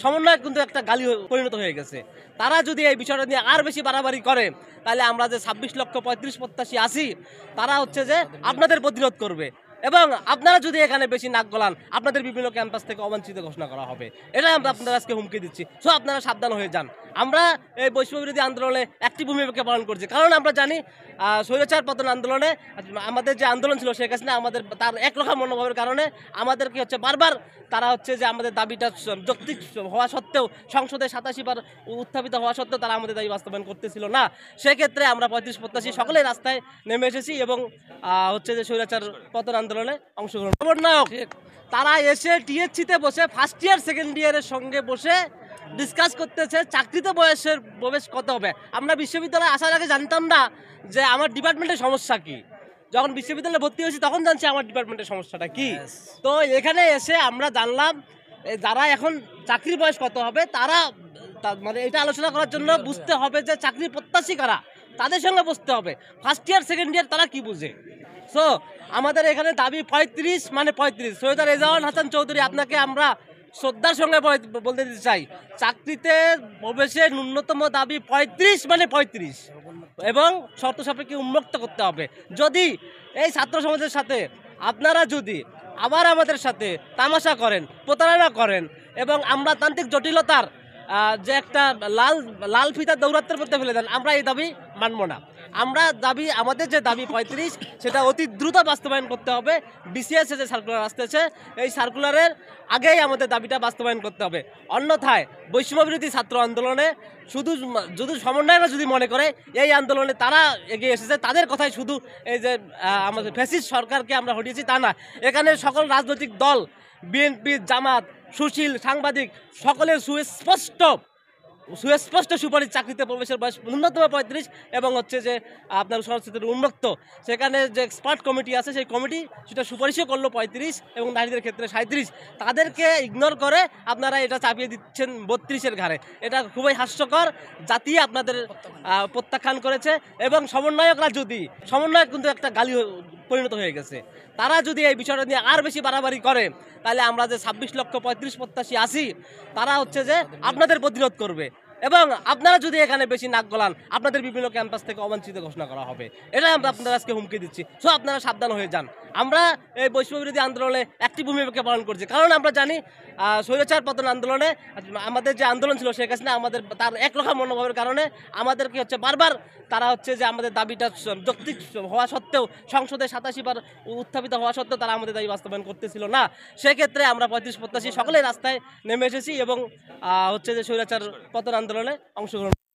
সমন্বয় কিন্তু একটা গালি পরিণত হয়ে গেছে। তারা যদি এই বিষয়টা নিয়ে আর বেশি বাড়াবাড়ি করে, তাহলে আমরা যে 26,35,000 প্রত্যাশী আছি, তারা হচ্ছে যে আপনাদের প্রতিরোধ করবে এবং আপনারা যদি এখানে বেশি নাক গলান, আপনাদের বিভিন্ন ক্যাম্পাস থেকে অবাঞ্ছিত ঘোষণা করা হবে। এটাই আমরা আপনারা আজকে হুমকি দিচ্ছি। সো আপনারা সাবধান হয়ে যান। আমরা এই বৈষম্য বিরোধী আন্দোলনে একটি ভূমিকা পালন করছি, কারণ আমরা জানি স্বৈরাচার পতন আন্দোলনে আমাদের যে আন্দোলন ছিল শেখ হাসিনা আমাদের তার একরকম মনোভাবের কারণে আমাদেরকে হচ্ছে বারবার তারা হচ্ছে যে আমাদের দাবিটা যৌক্তিক হওয়া সত্ত্বেও সংসদে 87 বার উত্থাপিত হওয়া সত্ত্বেও তারা আমাদের দাবি বাস্তবায়ন করতেছিল না। সেক্ষেত্রে আমরা 35 প্রত্যাশী সকলেই রাস্তায় নেমে এসেছি এবং হচ্ছে যে স্বৈরাচার পতন আন্দোলনে অংশগ্রহণ। সমন্বয়ক তারা এসে টিএসসিতে বসে ফার্স্ট ইয়ার সেকেন্ড ইয়ারের সঙ্গে বসে ডিসকাস করতেছে চাকরিতে বয়সের প্রবেশ কত হবে। আমরা বিশ্ববিদ্যালয়ে আসার আগে জানতাম না যে আমার ডিপার্টমেন্টের সমস্যা কি। যখন বিশ্ববিদ্যালয়ে ভর্তি হয়েছি তখন জানছি আমার ডিপার্টমেন্টের সমস্যাটা কি। তো এখানে এসে আমরা জানলাম যারা এখন চাকরির বয়স কত হবে তারা মানে এটা আলোচনা করার জন্য বুঝতে হবে যে চাকরির প্রত্যাশী কারা, তাদের সঙ্গে বসতে হবে। ফার্স্ট ইয়ার সেকেন্ড ইয়ার তারা কি বুঝে। সো আমাদের এখানে দাবি 35 মানে 35। সৈয়দ রেজাওয়ান হাসান চৌধুরী, আপনাকে আমরা শ্রদ্ধার সঙ্গে বলতে দিতে চাই, চাকরিতে প্রবেশের ন্যূনতম দাবি 35 মানে 35 এবং শর্ত সাপেক্ষে উন্মুক্ত করতে হবে। যদি এই ছাত্র সমাজের সাথে আপনারা যদি আবার আমাদের সাথে তামাশা করেন, প্রতারণা করেন এবং আমলাতান্ত্রিক জটিলতার যে একটা লাল ফিতার দৌরাত্মের মধ্যে ফেলে দেন, আমরা এই দাবি মানব না। আমরা আমাদের যে দাবি 35 সেটা অতি দ্রুত বাস্তবায়ন করতে হবে। বিসিএস যে সার্কুলার আসতেছে এই সার্কুলারের আগেই আমাদের দাবিটা বাস্তবায়ন করতে হবে। অন্যথায় বৈষম্য বিরোধী ছাত্র আন্দোলনে শুধু সমন্বয়রা যদি মনে করে এই আন্দোলনে তারা এগিয়ে এসেছে, তাদের কথাই শুধু এই যে আমাদের ফ্যাসিস্ট সরকারকে আমরা হটিয়েছি তা না। এখানে সকল রাজনৈতিক দল, বিএনপি, জামাত, সুশীল, সাংবাদিক সকলের সুস্পষ্ট সুপারিশ চাকরিতে প্রবেশের বয়স ন্যূনতম 35 এবং হচ্ছে যে আপনার সংস্কৃতির উন্মুক্ত। সেখানে যে এক্সপার্ট কমিটি আছে সেই কমিটি সেটা সুপারিশও করলো 35 এবং নারীদের ক্ষেত্রে 37। তাদেরকে ইগনোর করে আপনারা এটা চাপিয়ে দিচ্ছেন 32-এর ঘাড়ে। এটা খুবই হাস্যকর। জাতি আপনাদের প্রত্যাখ্যান করেছে এবং সমন্বয়ক কিন্তু একটা গালি পরিণত হয়ে গেছে। তারা যদি এই বিষয়টা নিয়ে আর বেশি বাড়াবাড়ি করে, তাহলে আমরা যে 26,35,000 প্রত্যাশী আছি, তারা হচ্ছে যে আপনাদের প্রতিরোধ করবে এবং আপনারা যদি এখানে বেশি নাক গলান, আপনাদের বিভিন্ন ক্যাম্পাস থেকে অবাঞ্ছিত ঘোষণা করা হবে। এটাই আমরা আপনারা আজকে হুমকি দিচ্ছি। সো আপনারা সাবধান হয়ে যান। আমরা এই বৈষম্য বিরোধী আন্দোলনে একটি ভূমিকা পালন করছি, কারণ আমরা জানি স্বৈরাচার পতন আন্দোলনে আমাদের যে আন্দোলন ছিল শেখ হাসিনা আমাদের তার একরকম মনোভাবের কারণে আমাদেরকে হচ্ছে বারবার তারা হচ্ছে যে আমাদের দাবিটা যৌক্তিক হওয়া সত্ত্বেও সংসদে 87 বার উত্থাপিত হওয়া সত্ত্বেও তারা আমাদের দাবি বাস্তবায়ন করতেছিল না। সেক্ষেত্রে আমরা 35 প্রত্যাশী সকলেই রাস্তায় নেমে এসেছি এবং হচ্ছে যে স্বৈরাচার পতন আন্দোলনে অংশগ্রহণ